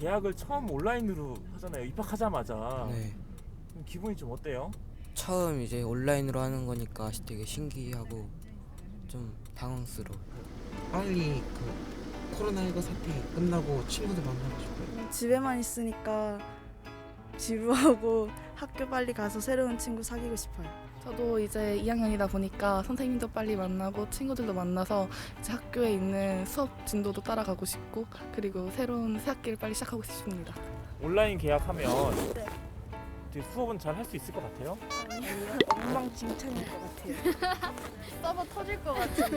계약을 처음 온라인으로 하잖아요. 입학하자마자. 네. 기분이 좀 어때요? 처음 이제 온라인으로 하는 거니까 되게 신기하고 좀 당황스러워. 빨리 그 코로나19 사태 끝나고 친구들 만나고 싶어요. 집에만 있으니까 지루하고 학교 빨리 가서 새로운 친구 사귀고 싶어요. 저도 이제 2학년이다 보니까 선생님도 빨리 만나고 친구들도 만나서 이제 학교에 있는 수업 진도도 따라가고 싶고 그리고 새로운 새 학기를 빨리 시작하고 싶습니다. 온라인 계약하면 네. 되게 수업은 잘 할 수 있을 것 같아요? 아니요, 엉망진창일 것 같아요. 서버 터질 것 같은데.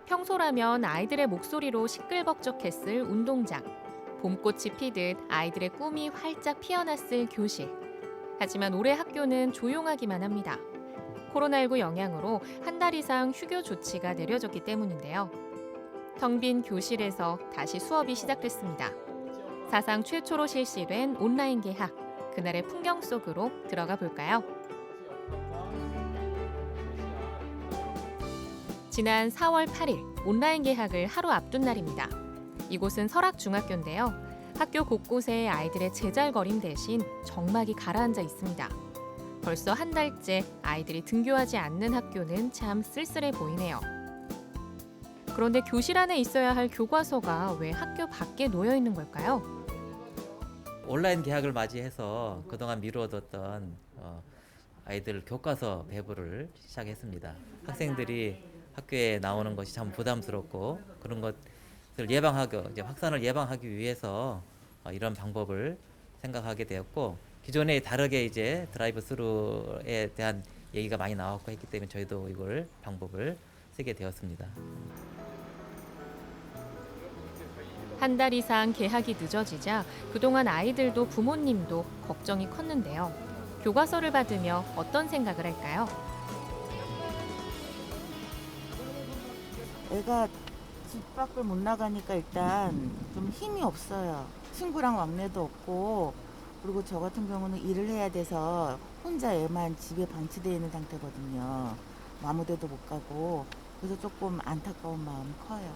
평소라면 아이들의 목소리로 시끌벅적했을 운동장. 봄꽃이 피듯 아이들의 꿈이 활짝 피어났을 교실. 하지만 올해 학교는 조용하기만 합니다. 코로나19 영향으로 한 달 이상 휴교 조치가 내려졌기 때문인데요. 텅 빈 교실에서 다시 수업이 시작됐습니다. 사상 최초로 실시된 온라인 개학. 그날의 풍경 속으로 들어가 볼까요? 지난 4월 8일 온라인 개학을 하루 앞둔 날입니다. 이곳은 설악중학교인데요. 학교 곳곳에 아이들의 제잘거림 대신 정막이 가라앉아 있습니다. 벌써 한 달째 아이들이 등교하지 않는 학교는 참 쓸쓸해 보이네요. 그런데 교실 안에 있어야 할 교과서가 왜 학교 밖에 놓여 있는 걸까요? 온라인 개학을 맞이해서 그동안 미루어뒀던 아이들 교과서 배부를 시작했습니다. 학생들이 학교에 나오는 것이 참 부담스럽고 그런 것을 예방하기, 이제 확산을 예방하기 위해서 이런 방법을 생각하게 되었고 기존에 다르게 이제 드라이브 스루에 대한 얘기가 많이 나왔고 했기 때문에 저희도 이걸 방법을 쓰게 되었습니다. 한 달 이상 개학이 늦어지자 그동안 아이들도 부모님도 걱정이 컸는데요. 교과서를 받으며 어떤 생각을 할까요? 애가 집 밖을 못 나가니까 일단 좀 힘이 없어요. 친구랑 왕래도 없고 그리고 저 같은 경우는 일을 해야 돼서 혼자 애만 집에 방치되어 있는 상태거든요. 아무데도 못 가고 그래서 조금 안타까운 마음이 커요.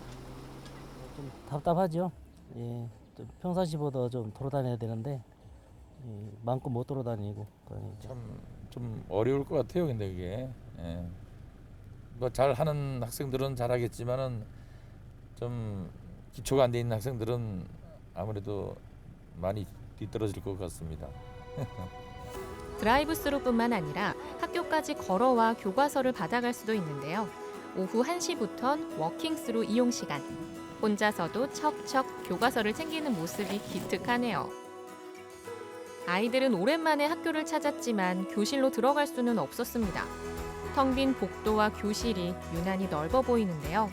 좀 답답하죠. 예, 좀 평상시보다 좀 돌아다녀야 되는데 마음껏 못 돌아다니고 그러니까. 참 좀 어려울 것 같아요. 근데 그게 뭐 잘하는 학생들은 잘하겠지만은 좀 기초가 안 돼 있는 학생들은 아무래도 많이 뒤떨어질 것 같습니다. 드라이브 스루뿐만 아니라 학교까지 걸어와 교과서를 받아갈 수도 있는데요. 오후 1시부턴 워킹 스루 이용 시간. 혼자서도 척척 교과서를 챙기는 모습이 기특하네요. 아이들은 오랜만에 학교를 찾았지만 교실로 들어갈 수는 없었습니다. 텅 빈 복도와 교실이 유난히 넓어 보이는데요.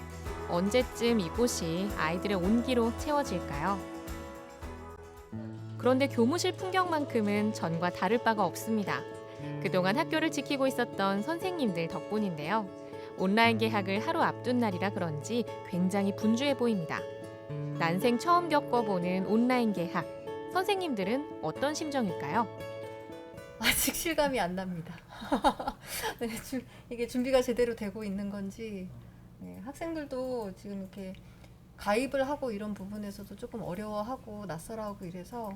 언제쯤 이곳이 아이들의 온기로 채워질까요? 그런데 교무실 풍경만큼은 전과 다를 바가 없습니다. 그동안 학교를 지키고 있었던 선생님들 덕분인데요. 온라인 개학을 하루 앞둔 날이라 그런지 굉장히 분주해 보입니다. 난생 처음 겪어보는 온라인 개학. 선생님들은 어떤 심정일까요? 아직 실감이 안 납니다. 네, 이게 준비가 제대로 되고 있는 건지 학생들도 지금 이렇게 가입을 하고 이런 부분에서도 조금 어려워하고 낯설어하고 이래서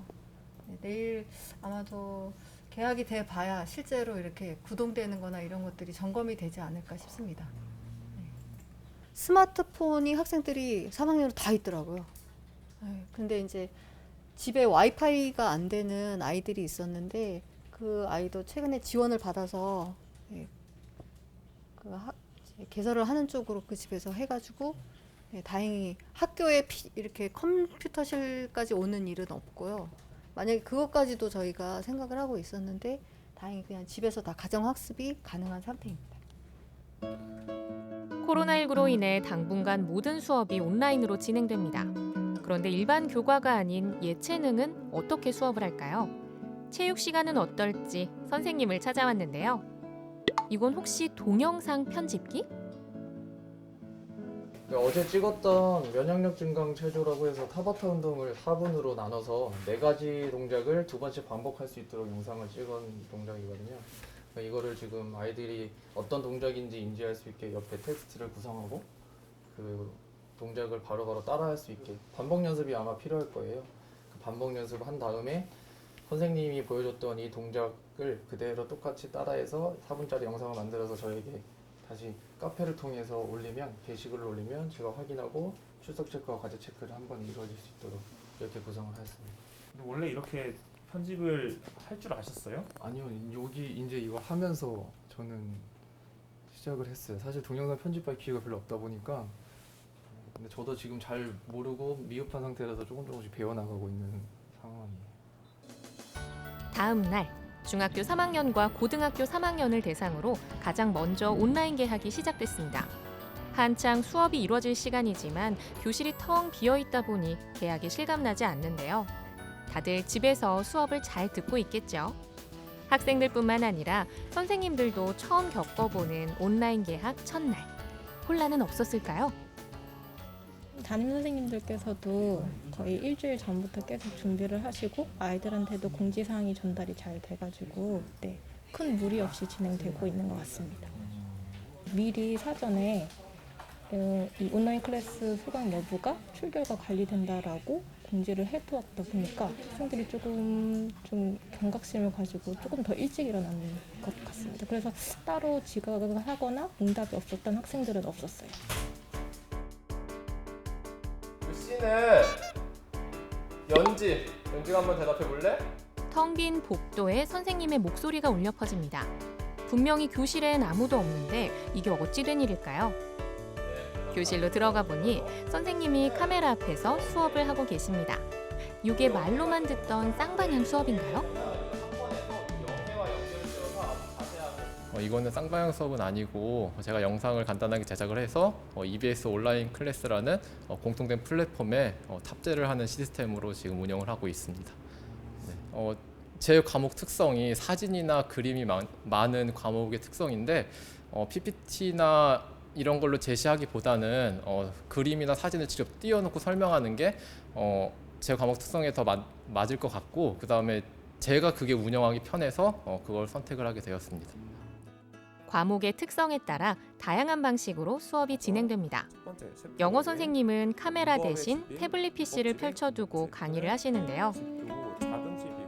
내일 아마도 개학이 돼 봐야 실제로 이렇게 구동되는 거나 이런 것들이 점검이 되지 않을까 싶습니다. 스마트폰이 학생들이 3학년으로 다 있더라고요. 근데 이제 집에 와이파이가 안 되는 아이들이 있었는데 그 아이도 최근에 지원을 받아서 개설을 하는 쪽으로 그 집에서 해가지고 다행히 학교에 이렇게 컴퓨터실까지 오는 일은 없고요. 만약에 그것까지도 저희가 생각을 하고 있었는데 다행히 그냥 집에서 다 가정학습이 가능한 상태입니다. 코로나19로 인해 당분간 모든 수업이 온라인으로 진행됩니다. 그런데 일반 교과가 아닌 예체능은 어떻게 수업을 할까요? 체육 시간은 어떨지 선생님을 찾아왔는데요. 이건 혹시 동영상 편집기? 어제 찍었던 면역력 증강 체조라고 해서 타바타 운동을 4분으로 나눠서 4가지 동작을 2번씩 반복할 수 있도록 영상을 찍은 동작이거든요. 이거를 지금 아이들이 어떤 동작인지 인지할 수 있게 옆에 텍스트를 구성하고 그 동작을 바로바로 따라할 수 있게 반복 연습이 아마 필요할 거예요. 그 반복 연습한 다음에 선생님이 보여줬던 이 동작을 그대로 똑같이 따라해서 4분짜리 영상을 만들어서 저에게 다시 카페를 통해서 올리면, 게시글을 올리면 제가 확인하고 출석 체크와 과제 체크를 한번 이루어질 수 있도록 이렇게 구성을 하였습니다. 근데 원래 이렇게 편집을 할 줄 아셨어요? 아니요, 여기 이제 이거 하면서 저는 시작을 했어요. 사실 동영상 편집할 기회가 별로 없다 보니까, 근데 저도 지금 잘 모르고 미흡한 상태라서 조금씩 배워나가고 있는 상황이에요. 다음 날 중학교 3학년과 고등학교 3학년을 대상으로 가장 먼저 온라인 개학이 시작됐습니다. 한창 수업이 이루어질 시간이지만 교실이 텅 비어 있다 보니 개학이 실감나지 않는데요. 다들 집에서 수업을 잘 듣고 있겠죠. 학생들뿐만 아니라 선생님들도 처음 겪어보는 온라인 개학 첫날. 혼란은 없었을까요? 담임 선생님들께서도 거의 일주일 전부터 계속 준비를 하시고 아이들한테도 공지사항이 전달이 잘 돼가지고 큰 무리 없이 진행되고 있는 것 같습니다. 미리 사전에 이 온라인 클래스 수강 여부가 출결과 관리된다라고 공지를 해두었다 보니까 학생들이 조금 좀 경각심을 가지고 조금 더 일찍 일어나는 것 같습니다. 그래서 따로 지각을 하거나 응답이 없었던 학생들은 없었어요. C는 연지가 한번 대답해 볼래? 텅 빈 복도에 선생님의 목소리가 울려 퍼집니다. 분명히 교실엔 아무도 없는데 이게 어찌 된 일일까요? 교실로 들어가 보니 선생님이 카메라 앞에서 수업을 하고 계십니다. 이게 말로만 듣던 쌍방향 수업인가요? 이거는 쌍방향 수업은 아니고 제가 영상을 간단하게 제작을 해서 EBS 온라인 클래스라는 공통된 플랫폼에 탑재를 하는 시스템으로 지금 운영을 하고 있습니다. 제 과목 특성이 사진이나 그림이 많은 과목의 특성인데 PPT나 이런 걸로 제시하기보다는 그림이나 사진을 직접 띄워놓고 설명하는 게 제 과목 특성에 더 맞을 것 같고, 그 다음에 제가 그게 운영하기 편해서 그걸 선택을 하게 되었습니다. 과목의 특성에 따라 다양한 방식으로 수업이 진행됩니다. 영어 선생님은 카메라 대신 태블릿 PC를 펼쳐두고 강의를 하시는데요.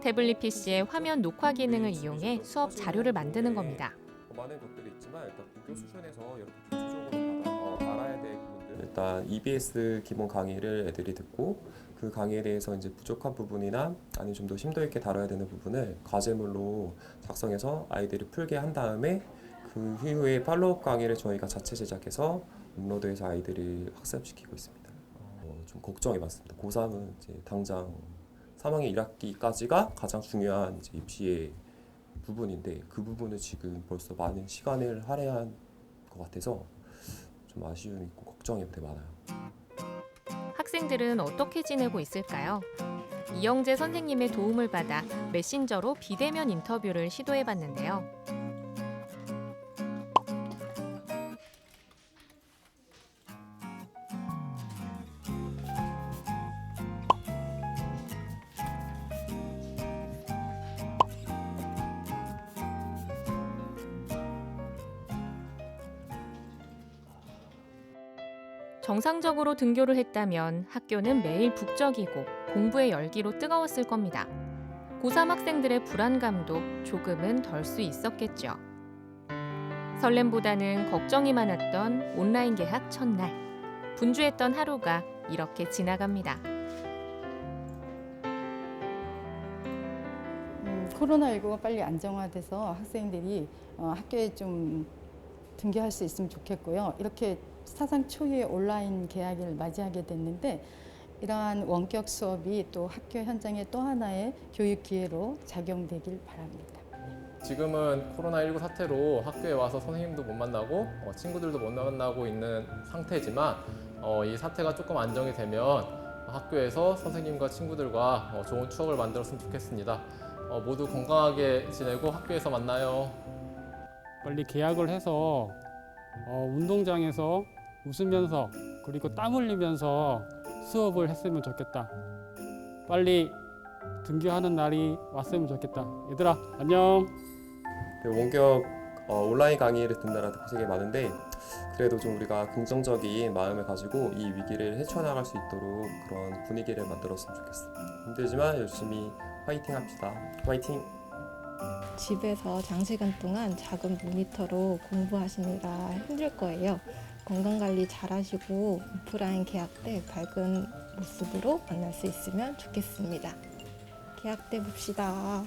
태블릿 PC의 화면 녹화 기능을 이용해 수업 자료를 만드는 겁니다. 많은 것들이 있지만 일단 국교 수준에서 이렇게 기초적으로 알아야 될 부분들, 일단 EBS 기본 강의를 애들이 듣고 그 강의에 대해서 이제 부족한 부분이나 아니면 좀 더 심도 있게 다뤄야 되는 부분을 과제물로 작성해서 아이들이 풀게 한 다음에 그 이후에 팔로업 강의를 저희가 자체 제작해서 업로드해서 아이들이 학습시키고 있습니다. 좀 걱정이 많습니다. 고3은 이제 당장 3학년 1학기까지가 가장 중요한 이제 입시의 부분인데 그 부분을 지금 벌써 많은 시간을 할애한 것 같아서 좀 아쉬움이 있고 걱정이 되게 많아요. 학생들은 어떻게 지내고 있을까요? 이영재 선생님의 도움을 받아 메신저로 비대면 인터뷰를 시도해봤는데요. 정상적으로 등교를 했다면 학교는 매일 북적이고 공부의 열기로 뜨거웠을 겁니다. 고3 학생들의 불안감도 조금은 덜 수 있었겠죠. 설렘보다는 걱정이 많았던 온라인 개학 첫날. 분주했던 하루가 이렇게 지나갑니다. 코로나19가 빨리 안정화돼서 학생들이 학교에 좀 등교할 수 있으면 좋겠고요. 이렇게 사상 초유의 온라인 개학을 맞이하게 됐는데 이러한 원격 수업이 또 학교 현장의 또 하나의 교육 기회로 작용되길 바랍니다. 지금은 코로나19 사태로 학교에 와서 선생님도 못 만나고 친구들도 못 만나고 있는 상태지만 이 사태가 조금 안정이 되면 학교에서 선생님과 친구들과 좋은 추억을 만들었으면 좋겠습니다. 모두 건강하게 지내고 학교에서 만나요. 빨리 개학을 해서 운동장에서 웃으면서 그리고 땀 흘리면서 수업을 했으면 좋겠다. 빨리 등교하는 날이 왔으면 좋겠다. 얘들아 안녕. 원격 온라인 강의를 듣느라 고생이 많은데 그래도 좀 우리가 긍정적인 마음을 가지고 이 위기를 헤쳐나갈 수 있도록 그런 분위기를 만들었으면 좋겠어요. 힘들지만 열심히 화이팅 합시다. 화이팅! 집에서 장시간 동안 작은 모니터로 공부하시느라 힘들 거예요. 건강관리 잘하시고 오프라인 개학 때 밝은 모습으로 만날 수 있으면 좋겠습니다. 개학 때 봅시다.